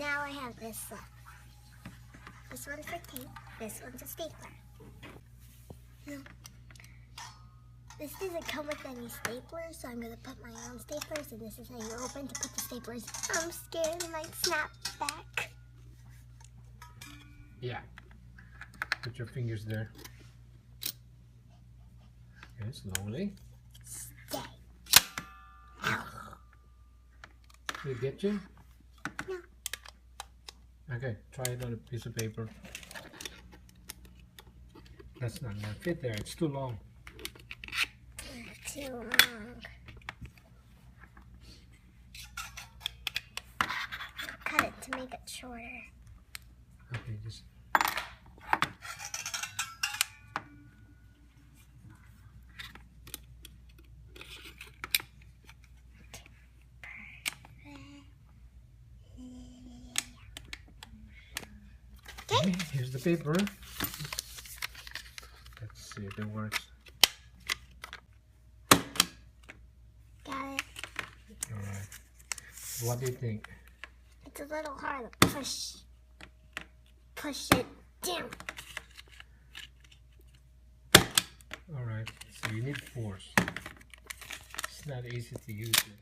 now I have this left. This one's for tape. This one's a stapler. No. This doesn't come with any staplers, so I'm going to put my own staplers, and this is how you open to put the staplers. I'm scared it might snap back. Yeah. Put your fingers there. Okay, slowly. Stay. Did it get you? No. Okay, try it on a piece of paper. That's not going to fit there. It's too long. Too long. I'll cut it to make it shorter. Okay, just. Okay, here's the paper. Let's see if it works. Got it. Alright. What do you think? It's a little hard to push it down. Alright, so you need force. It's not easy to use it.